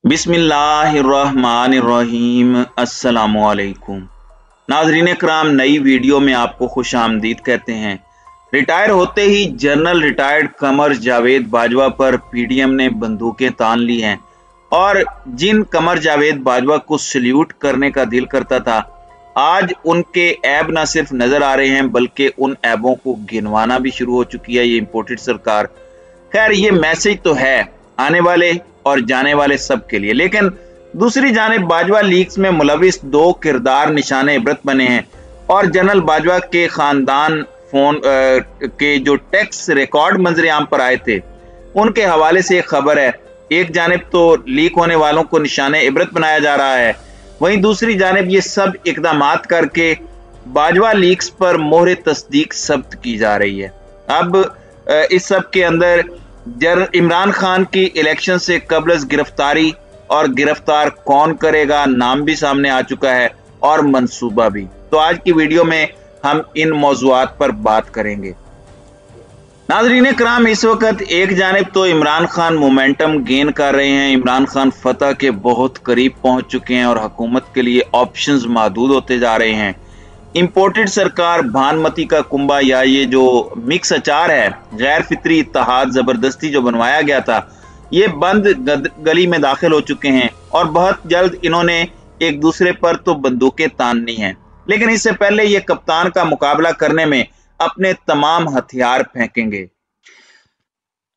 बिस्मिल्लाहिर्रहमानिर्रहीम। अस्सलामुअलैकुम नाज़रीन कराम, नई वीडियो में आपको खुश आमदीद कहते हैं। रिटायर होते ही जनरल रिटायर्ड कमर जावेद बाजवा पर पीडीएम ने बंदूकें तान ली हैं और जिन कमर जावेद बाजवा को सल्यूट करने का दिल करता था, आज उनके ऐब न सिर्फ नजर आ रहे हैं बल्कि उन ऐबों को गिनवाना भी शुरू हो चुकी है ये इम्पोर्टेड सरकार। खैर, ये मैसेज तो है आने वाले और जाने वाले सब के लिए, लेकिन दूसरी जानिब बाजवा लीक्स में मुलविस दो किरदार निशाने इबरत बने हैं और जनरल बाजवा के खानदान फोन के जो टैक्स रिकॉर्ड मंजर आम पर आए थे उनके हवाले से एक खबर है। एक जानिब तो लीक होने वालों को निशाने इबरत बनाया जा रहा है, वहीं दूसरी जानिब ये सब इकदामात करके बाजवा लीक्स पर मोहर तस्दीक सब्त की जा रही है। अब इस सब के अंदर इमरान खान की इलेक्शन से कबल गिरफ्तारी और गिरफ्तार कौन करेगा नाम भी सामने आ चुका है और मंसूबा भी। तो आज की वीडियो में हम इन मौज़ूआत पर बात करेंगे। नाज़रीन कराम, इस वक्त एक जानिब तो इमरान खान मोमेंटम गेन कर रहे हैं, इमरान खान फतह के बहुत करीब पहुंच चुके हैं और हुकूमत के लिए ऑप्शंस महदूद होते जा रहे हैं। इम्पोर्टेड सरकार भानमती का कुंबा या ये जो मिक्स अचार है, गैर फितरी इत्तेहाद जबरदस्ती जो बनवाया गया था, ये बंद गली में दाखिल हो चुके हैं और बहुत जल्द इन्होंने एक दूसरे पर तो बंदूकें ताननी हैं, लेकिन इससे पहले ये कप्तान का मुकाबला करने में अपने तमाम हथियार फेंकेंगे।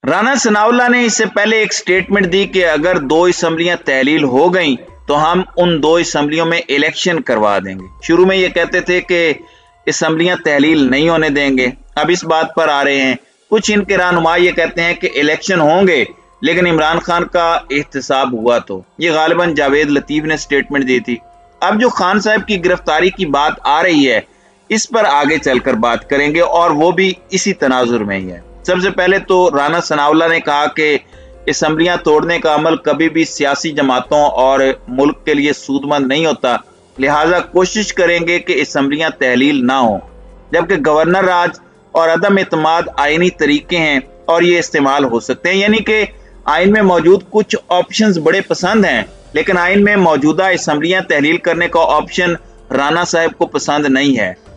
राना सनाउल्लाह ने इससे पहले एक स्टेटमेंट दी कि अगर 2 असम्बलियां तहलील हो गई तो हम उन 2 असम्बलियों में इलेक्शन करवा देंगे। शुरू में ये कहते थे कि असम्बलियां तहलील नहीं होने देंगे, अब इस बात पर आ रहे हैं। कुछ इनके रहनुमा ये कहते हैं कि इलेक्शन होंगे लेकिन इमरान खान का एहतसाब हुआ तो। ये गालिबन जावेद लतीफ ने स्टेटमेंट दी थी। अब जो खान साहब की गिरफ्तारी की बात आ रही है, इस पर आगे चलकर बात करेंगे और वो भी इसी तनाजुर में ही है। सबसे पहले तो राना सनाउल्लाह ने कहा कि असम्बलियां तोड़ने का अमल कभी भी सियासी जमातों और मुल्क के लिए सूदमंद नहीं होता, लिहाजा कोशिश करेंगे कि असम्बलियां तहलील ना हो, जबकि गवर्नर राज और अदम एतमाद आईनी तरीके हैं और ये इस्तेमाल हो सकते हैं। यानी कि आइन में मौजूद कुछ ऑप्शंस बड़े पसंद हैं, लेकिन आइन में मौजूदा असम्बलियां तहलील करने का ऑप्शन राना साहब को पसंद नहीं है।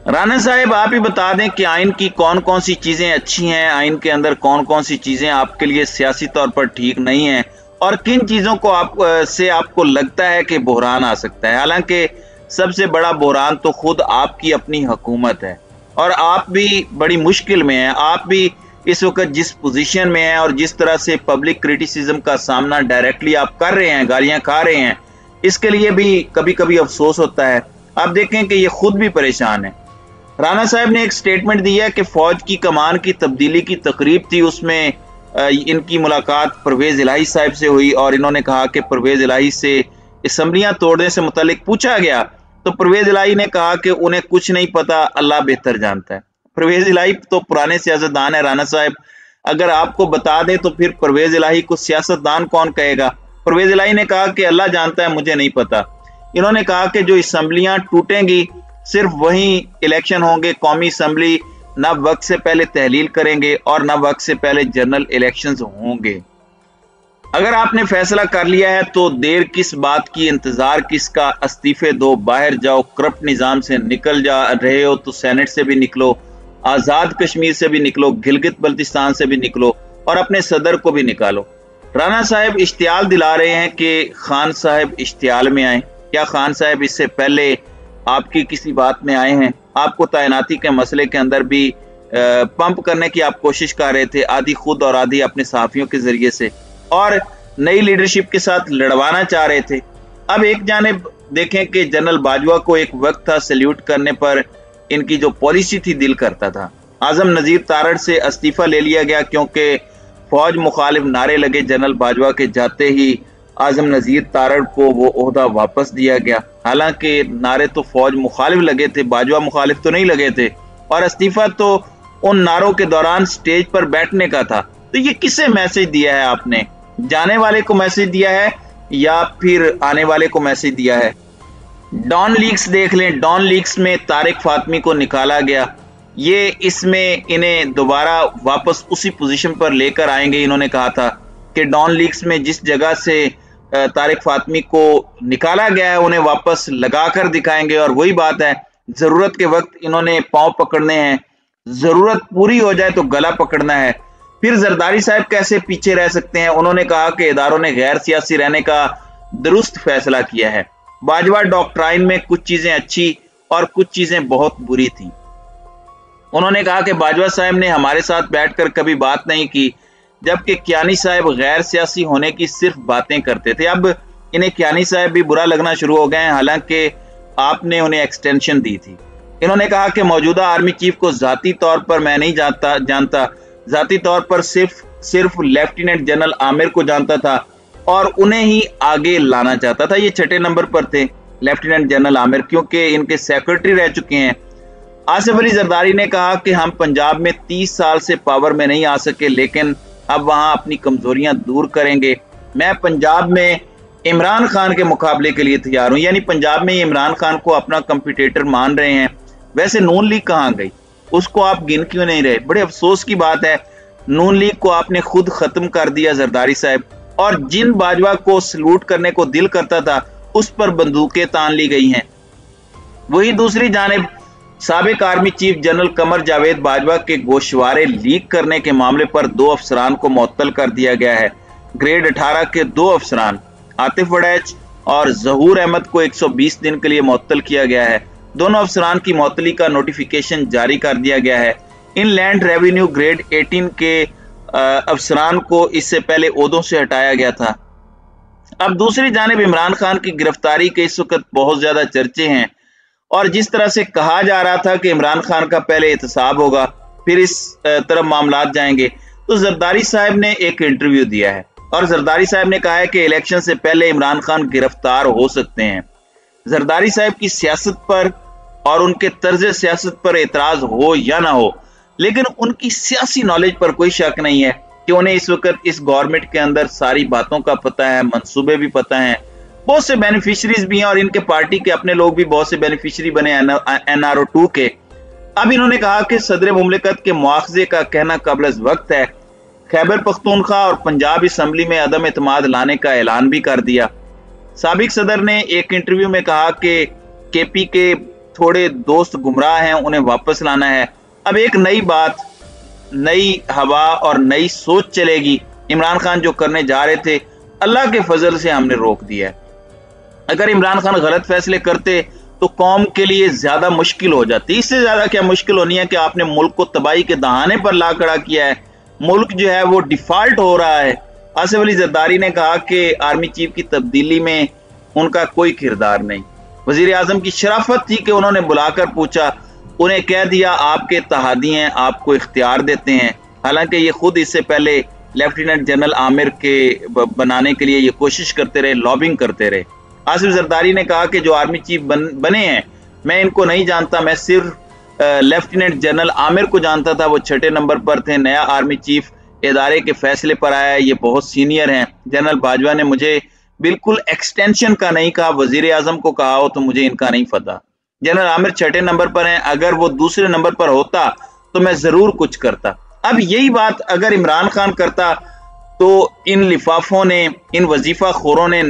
राना साहब, आप ही बता दें कि आइन की कौन कौन सी चीजें अच्छी हैं, आइन के अंदर कौन कौन सी चीजें आपके लिए सियासी तौर पर ठीक नहीं हैं और किन चीजों को आपको लगता है कि बहरान आ सकता है। हालांकि सबसे बड़ा बहरान तो खुद आपकी अपनी हुकूमत है और आप भी बड़ी मुश्किल में हैं। आप भी इस वक्त जिस पोजीशन में हैं और जिस तरह से पब्लिक क्रिटिसिज्म का सामना डायरेक्टली आप कर रहे हैं, गालियां खा रहे हैं, इसके लिए भी कभी कभी अफसोस होता है। आप देखें कि ये खुद भी परेशान है। राना साहब ने एक स्टेटमेंट दिया है कि फौज की कमान की तब्दीली की तकरीब थी, उसमें इनकी मुलाकात परवेज इलाही साहब से हुई और इन्होंने कहा कि परवेज इलाही से असम्बलियां तोड़ने से मुतालिक पूछा गया तो परवेज इलाही ने कहा कि उन्हें कुछ नहीं पता, अल्लाह बेहतर जानता है। परवेज इलाही तो पुराने सियासतदान है। राना साहब, अगर आपको बता दें तो फिर परवेज इलाही को सियासतदान कौन कहेगा? परवेज इलाही ने कहा कि अल्लाह जानता है, मुझे नहीं पता। इन्होंने कहा कि जो असम्बलियां टूटेंगी सिर्फ वहीं इलेक्शन होंगे, कौमी असम्बली न वक्त से पहले तहलील करेंगे और न वक्त से पहले जनरल इलेक्शंस होंगे। अगर आपने फैसला कर लिया है तो देर किस बात की, इंतजार किसका? इस्तीफे दो, बाहर जाओ, करप्ट निजाम से निकल जा रहे हो तो सेनेट से भी निकलो, आजाद कश्मीर से भी निकलो, गिलगित बल्तिस्तान से भी निकलो और अपने सदर को भी निकालो। राना साहब इश्तियाल दिला रहे हैं कि खान साहब इश्तियाल में आए। क्या खान साहब इससे पहले आपकी किसी बात में आए हैं? आपको तैनाती के मसले के अंदर भी पंप करने की आप कोशिश कर रहे थे, आधी खुद और आधी अपने साथियों के जरिए से, और नई लीडरशिप के साथ लड़वाना चाह रहे थे। अब एक जानिब देखें कि जनरल बाजवा को एक वक्त था सल्यूट करने पर इनकी जो पॉलिसी थी दिल करता था। आजम नजीर तारड़ से इस्तीफा ले लिया गया क्योंकि फौज मुखालिफ नारे लगे। जनरल बाजवा के जाते ही आजम नजीर तारड़ को वो ओहदा वापस दिया गया। हालांकि नारे तो फौज मुखालिफ लगे थे, बाजवा मुखालिफ तो नहीं लगे थे, और इस्तीफा तो उन नारों के दौरान स्टेज पर बैठने का था। तो ये किसे मैसेज दिया है आपने? जाने वाले को मैसेज दिया है या फिर आने वाले को मैसेज दिया है? डॉन लीक्स देख लें। डॉन लीक्स में तारिक फातमी को निकाला गया, ये इसमें इन्हें दोबारा वापस उसी पोजीशन पर लेकर आएंगे। इन्होंने कहा था कि डॉन लीक्स में जिस जगह से तारिक फातमी को निकाला गया है उन्हें वापस लगा कर दिखाएंगे। और वही बात है, जरूरत के वक्त इन्होंने पांव पकड़ने हैं, जरूरत पूरी हो जाए तो गला पकड़ना है। फिर जरदारी साहब कैसे पीछे रह सकते हैं? उन्होंने कहा कि इदारों ने गैर सियासी रहने का दुरुस्त फैसला किया है। बाजवा डॉक्ट्राइन में कुछ चीजें अच्छी और कुछ चीजें बहुत बुरी थी। उन्होंने कहा कि बाजवा साहब ने हमारे साथ बैठकर कभी बात नहीं की, जबकि कियानी साहब गैर सियासी होने की सिर्फ बातें करते थे। अब इन्हें कियानी साहब भी बुरा लगना शुरू हो गए हैं, हालांकि आपने उन्हें एक्सटेंशन दी थी। इन्होंने कहा कि मौजूदा आर्मी चीफ को जाती तौर पर मैं नहीं जानता, जाती तौर पर सिर्फ लेफ्टिनेंट जनरल आमिर को जानता था और उन्हें ही आगे लाना चाहता था। ये 6 नंबर पर थे लेफ्टिनेंट जनरल आमिर, क्योंकि इनके सेक्रेटरी रह चुके हैं। आसिफ अली जरदारी ने कहा कि हम पंजाब में 30 साल से पावर में नहीं आ सके, लेकिन अब वहां अपनी कमजोरियां दूर करेंगे। मैं पंजाब में इमरान खान के मुकाबले के लिए तैयार हूं। यानी पंजाब में इमरान खान को अपना कंपटीटर मान रहे हैं। वैसे नून लीग कहां गई, उसको आप गिन क्यों नहीं रहे? बड़े अफसोस की बात है, नून लीग को आपने खुद खत्म कर दिया जरदारी साहब। और जिन बाजवा को सलूट करने को दिल करता था उस पर बंदूकें तान ली गई हैं। वही दूसरी जानिब साबिक army chief general Qamar Javed Bajwa के गोशवारे लीक करने के मामले पर 2 अफसरान को मुअत्तल कर दिया गया है। ग्रेड 18 के 2 अफसरान आतिफ वड़ैच और जहूर अहमद को 120 दिन के लिए मुअत्तल किया गया है। दोनों अफसरान की मुअत्तली का नोटिफिकेशन जारी कर दिया गया है। इन लैंड रेवेन्यू ग्रेड 18 के अफसरान को इससे पहले ओहदों से हटाया गया था। अब दूसरी जानिब इमरान खान की गिरफ्तारी के इस वक्त बहुत ज्यादा चर्चे हैं, और जिस तरह से कहा जा रहा था कि इमरान खान का पहले एहतसाब होगा फिर इस तरफ मामलात जाएंगे, तो जरदारी साहब ने एक इंटरव्यू दिया है और जरदारी साहब ने कहा है कि इलेक्शन से पहले इमरान खान गिरफ्तार हो सकते हैं। जरदारी साहब की सियासत पर और उनके तर्ज सियासत पर एतराज हो या ना हो, लेकिन उनकी सियासी नॉलेज पर कोई शक नहीं है कि उन्हें इस वक्त इस गवर्नमेंट के अंदर सारी बातों का पता है, मंसूबे भी पता हैं, बहुत से बेनिफिशरीज भी हैं और इनके पार्टी के अपने लोग भी बहुत से बेनिफिशरी बने NRO 2 के। अब इन्होंने कहा कि सदर मुमलिकत के मुआवजे का कहना कबल वक्त है। खैबर पख्तूनख्वा और पंजाब असम्बली में अदम एतमाद लाने का ऐलान भी कर दिया। साबिक सदर ने एक इंटरव्यू में कहा कि KP के थोड़े दोस्त गुमराह हैं, उन्हें वापस लाना है। अब एक नई बात, नई हवा और नई सोच चलेगी। इमरान खान जो करने जा रहे थे, अल्लाह के फजल से हमने रोक दिया है। अगर इमरान खान गलत फैसले करते तो कौम के लिए ज्यादा मुश्किल हो जाती। इससे ज्यादा क्या मुश्किल होनी है कि आपने मुल्क को तबाही के दहाने पर ला खड़ा किया है। मुल्क जो है वो डिफॉल्ट हो रहा है। आसिफ अली जरदारी ने कहा कि आर्मी चीफ की तब्दीली में उनका कोई किरदार नहीं। वजीर आजम की शराफत थी कि उन्होंने बुलाकर पूछा, उन्हें कह दिया आपके इत्तेहादी हैं, आपको इख्तियार देते हैं। हालांकि ये खुद इससे पहले लेफ्टिनेंट जनरल आमिर के बनाने के लिए ये कोशिश करते रहे, लॉबिंग करते रहे। आसिफ जरदारी ने कहा कि जो आर्मी चीफ बने हैं, मैं इनको नहीं जानता, मैं सिर्फ लेफ्टिनेंट जनरल आमिर को जानता था, वो 6 नंबर पर थे। नया आर्मी चीफ इदारे के फैसले पर आया है, ये बहुत सीनियर हैं। जनरल बाजवा ने मुझे बिल्कुल एक्सटेंशन का नहीं कहा, वजीर आजम को कहा हो तो मुझे इनका नहीं पता। जनरल आमिर 6 नंबर पर हैं, अगर वो दूसरे नंबर पर होता तो मैं जरूर कुछ करता। अब यही बात अगर इमरान खान करता तो इन लिफाफों ने, इन वजीफा खोरों ने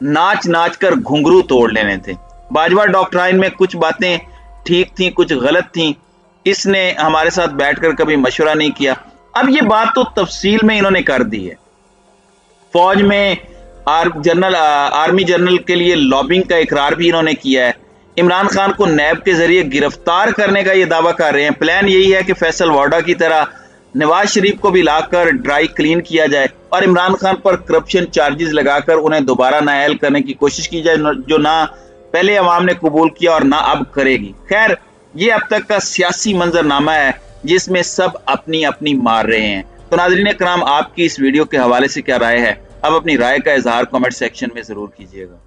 नाच नाच कर घुंघरू तोड़ लेने थे। बाजवा डॉक्ट्राइन में कुछ बातें ठीक थी, कुछ गलत थी। इसने हमारे साथ बैठकर कभी मशवरा नहीं किया। अब ये बात तो तफसील में इन्होंने कर दी है। फौज में आर्मी जनरल के लिए लॉबिंग का इकरार भी इन्होंने किया है। इमरान खान को नैब के जरिए गिरफ्तार करने का ये दावा कर रहे हैं। प्लान यही है कि फैसल वाडा की तरह नवाज शरीफ को भी लाकर ड्राई क्लीन किया जाए और इमरान खान पर करप्शन चार्जेस लगाकर उन्हें दोबारा नाअहल करने की कोशिश की जाए, जो ना पहले अवाम ने कबूल किया और ना अब करेगी। खैर, ये अब तक का सियासी मंजरनामा है जिसमें सब अपनी अपनी मार रहे हैं। तो नाज़रीन कराम, आपकी इस वीडियो के हवाले से क्या राय है? अब अपनी राय का इजहार कमेंट सेक्शन में जरूर कीजिएगा।